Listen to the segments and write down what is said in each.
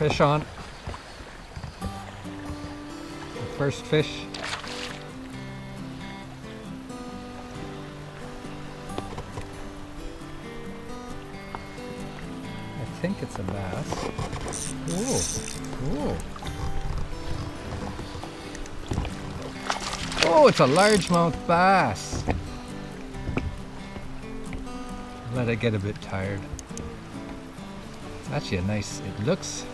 Fish on. The first fish. I think it's a bass. Whoa. Whoa. Oh, it's a largemouth bass. Let it get a bit tired. It's actually a nice, it looks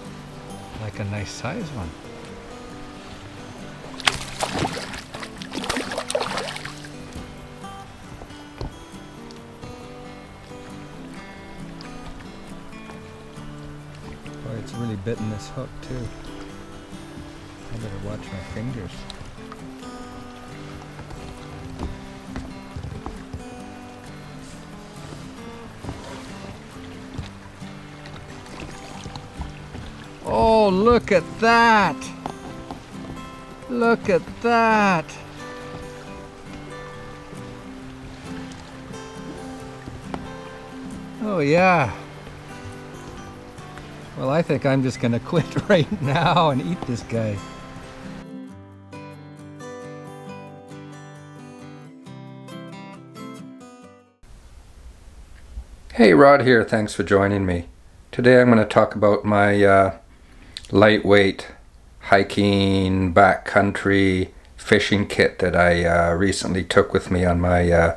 like a nice size one. Boy, it's really bitten this hook too. I better watch my fingers. Oh, look at that! Look at that! Oh yeah. Well, I think I'm just gonna quit right now and eat this guy. Hey, Rod here. Thanks for joining me. Today I'm going to talk about my lightweight hiking backcountry fishing kit that I recently took with me on my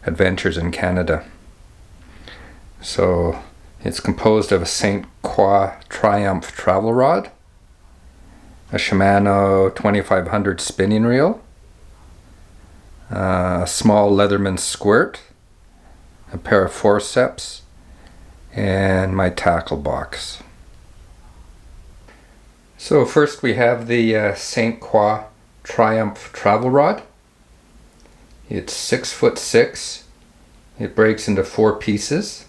adventures in Canada. So it's composed of a St. Croix Triumph travel rod, a Shimano 2500 spinning reel, a small Leatherman squirt, a pair of forceps, and my tackle box. So first we have the St. Croix Triumph travel rod. It's 6'6". It breaks into 4 pieces,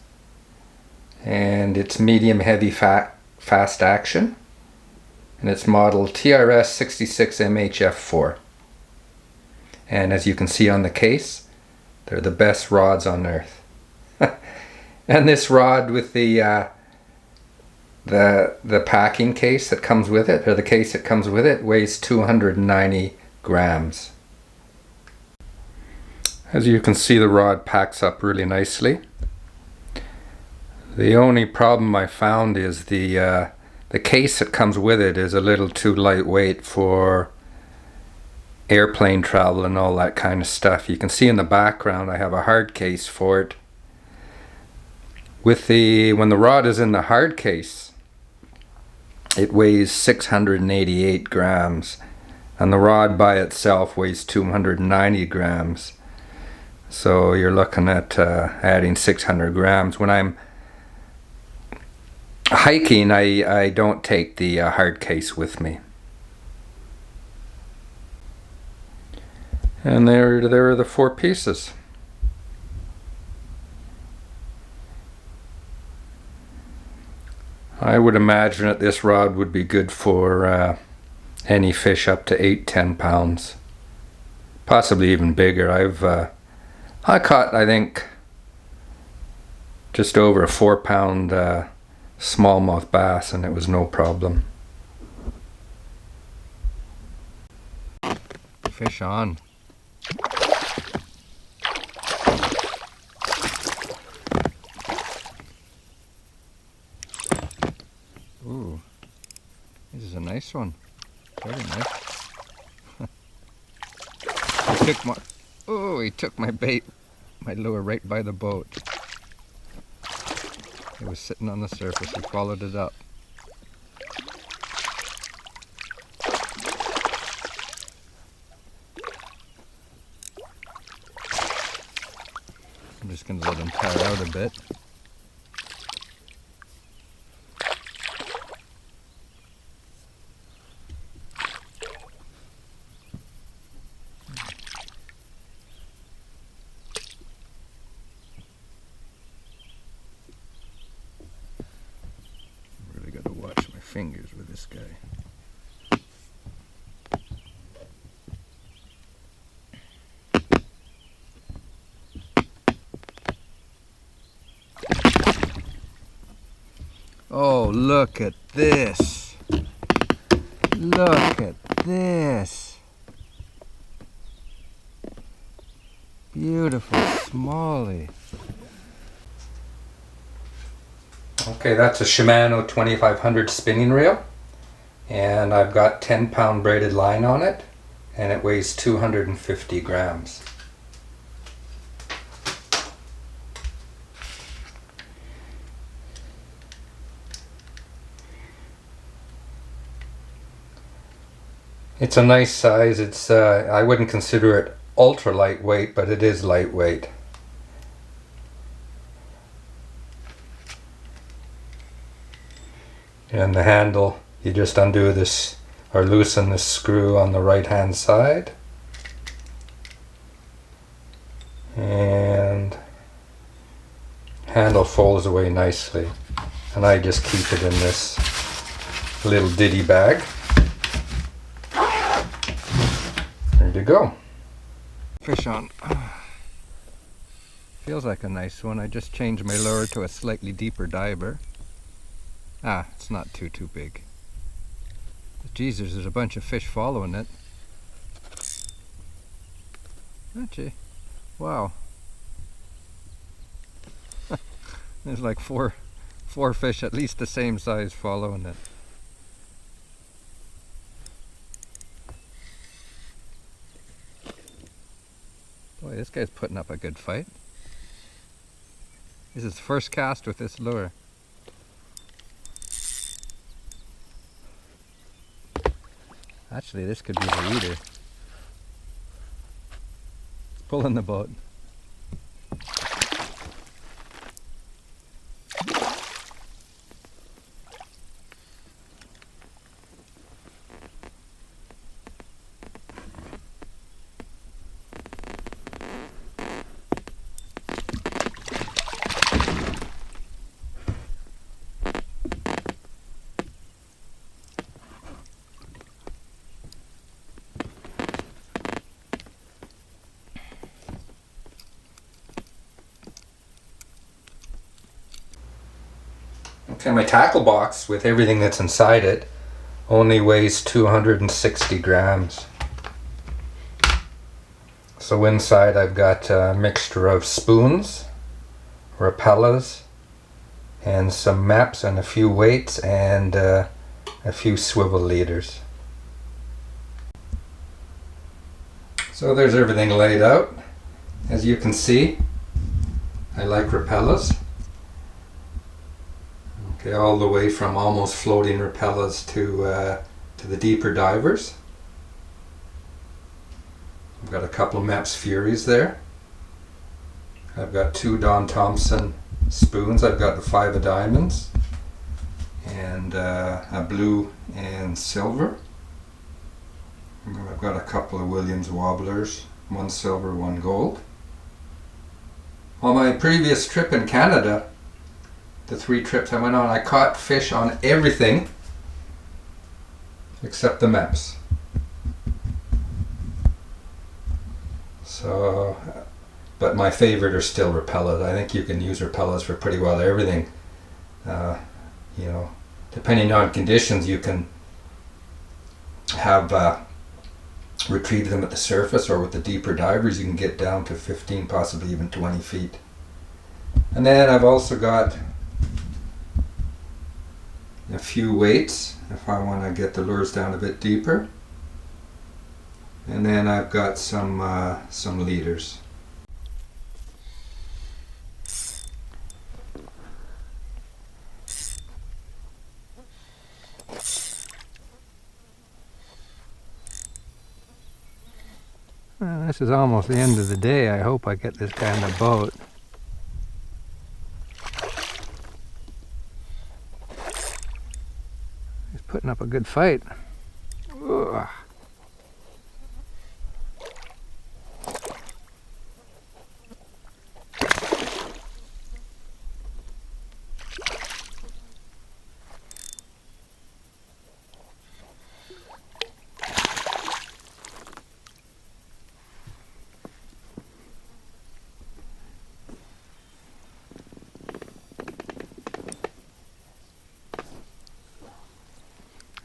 and it's medium heavy fast action, and it's model TRS 66 MHF4. And as you can see on the case, they're the best rods on earth. And this rod with the packing case that comes with it, or the case that comes with it, weighs 290 grams. As you can see, the rod packs up really nicely. The only problem I found is the case that comes with it is a little too lightweight for airplane travel and all that kind of stuff. You can see in the background I have a hard case for it. When the rod is in the hard case, it weighs 688 grams, and the rod by itself weighs 290 grams. So you're looking at adding 600 grams. When I'm hiking, I don't take the hard case with me. And there are the 4 pieces. I would imagine that this rod would be good for any fish up to 8-10 pounds, possibly even bigger. I caught, I think, just over a 4-pound smallmouth bass, and it was no problem. Fish on. Ooh, this is a nice one. Very nice. He took my bait, my lure, right by the boat. It was sitting on the surface. He followed it up. I'm just going to let him tire out a bit. Really got to watch my fingers with this guy. Oh, look at this. Look at this. Beautiful smallie. Okay, that's a Shimano 2500 spinning reel, and I've got 10-pound braided line on it, and it weighs 250 grams. It's a nice size. It's I wouldn't consider it ultra lightweight, but it is lightweight. And the handle, you just undo this or loosen this screw on the right hand side, and handle folds away nicely, and I just keep it in this little ditty bag. There you go. Fish on. Feels like a nice one. I just changed my lure to a slightly deeper diver. It's not too big. But Jesus, there's a bunch of fish following it. Gee, wow. There's like four fish at least the same size following it. Boy, this guy's putting up a good fight. This is his first cast with this lure. Actually, this could be the leader. It's pulling the boat. Okay, my tackle box with everything that's inside it only weighs 260 grams. So inside I've got a mixture of spoons, Rapellas, and some maps and a few weights and a few swivel leaders. So there's everything laid out. As you can see, I like Rapellas. Okay, all the way from almost floating Rapellas to the deeper divers. I've got a couple of Mepps Furies there. I've got two Don Thompson spoons. I've got the 5 of diamonds and a blue and silver. I've got a couple of Williams wobblers, one silver, one gold. On my previous trip in Canada, the 3 trips I went on, I caught fish on everything except the Mepps. So, but my favorite are still Rapellas. I think you can use Rapellas for pretty well everything. You know, depending on conditions, you can have retrieve them at the surface, or with the deeper divers, you can get down to 15, possibly even 20 feet. And then I've also got a few weights if I want to get the lures down a bit deeper, and then I've got some leaders. Well, this is almost the end of the day. I hope I get this guy in the boat. Putting up a good fight. Ugh.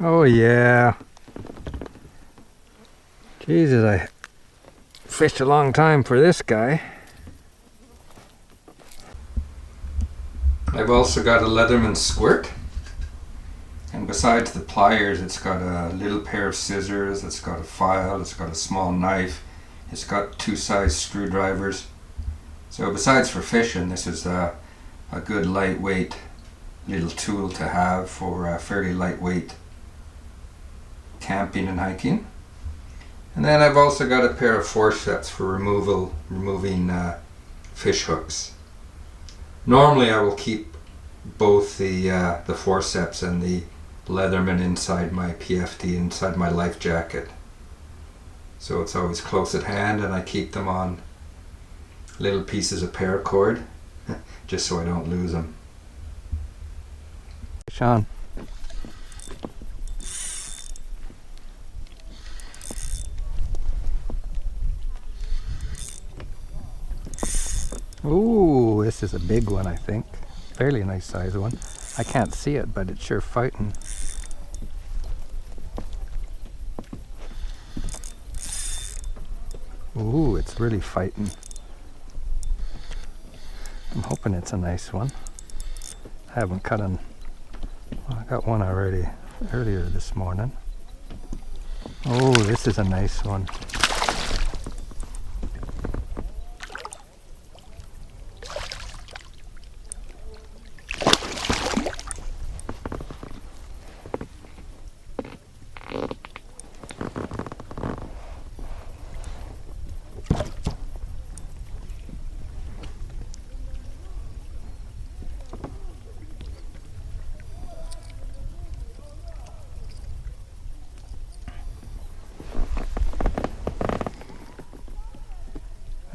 Oh yeah, Jesus, I fished a long time for this guy. I've also got a Leatherman squirt, and besides the pliers, it's got a little pair of scissors, it's got a file, it's got a small knife, it's got 2-size screwdrivers. So besides for fishing, this is a good lightweight little tool to have for fairly lightweight camping and hiking. And then I've also got a pair of forceps for removing fish hooks. Normally I will keep both the forceps and the Leatherman inside my PFD, inside my life jacket. So it's always close at hand, and I keep them on little pieces of paracord just so I don't lose them. Sean. Ooh, this is a big one, I think. Fairly nice size one. I can't see it, but it's sure fighting. Ooh, it's really fighting. I'm hoping it's a nice one. I haven't cut on. Well, I got one already earlier this morning. Oh, this is a nice one.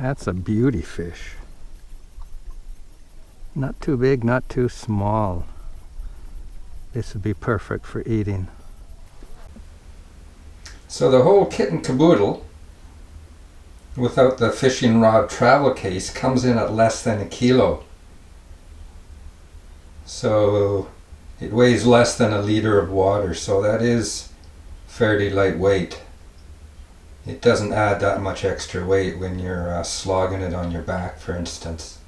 That's a beauty fish. Not too big, not too small. This would be perfect for eating. So the whole kit and caboodle, without the fishing rod travel case, comes in at less than 1 kilo. So it weighs less than 1 liter of water, so that is fairly lightweight. It doesn't add that much extra weight when you're slogging it on your back, for instance.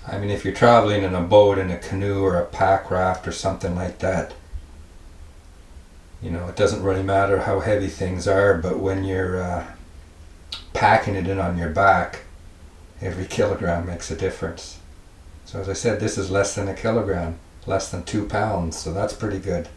I mean, if you're traveling in a boat, in a canoe, or a pack raft, or something like that, you know, it doesn't really matter how heavy things are, but when you're packing it in on your back, every kilogram makes a difference. So as I said, this is less than 1 kilogram, less than 2 pounds, so that's pretty good.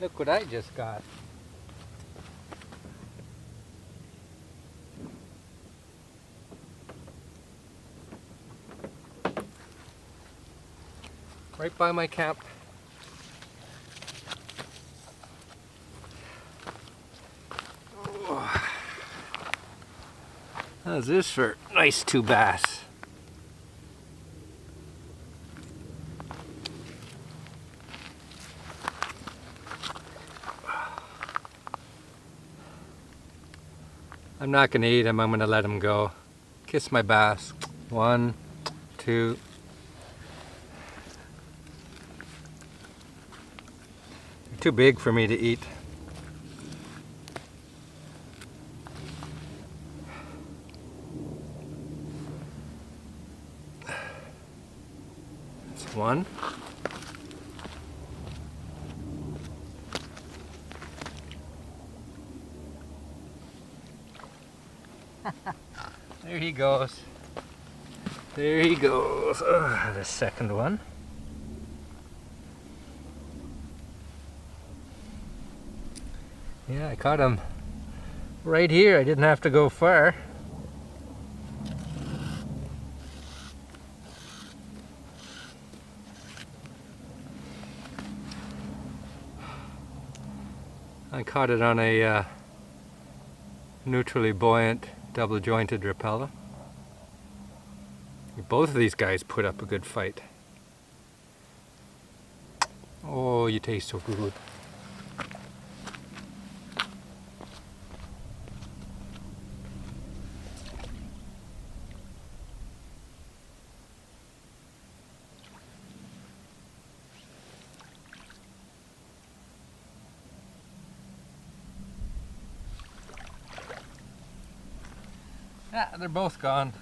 Look what I just got. Right by my camp. Oh. How's this for nice 2 bass? I'm not going to eat him, I'm going to let him go. Kiss my bass. 1, 2. They're too big for me to eat. That's 1. There he goes. There he goes. The second one. Yeah, I caught him right here. I didn't have to go far. I caught it on a neutrally buoyant double jointed Rapala. Both of these guys put up a good fight. Oh, you taste so good. Yeah, they're both gone.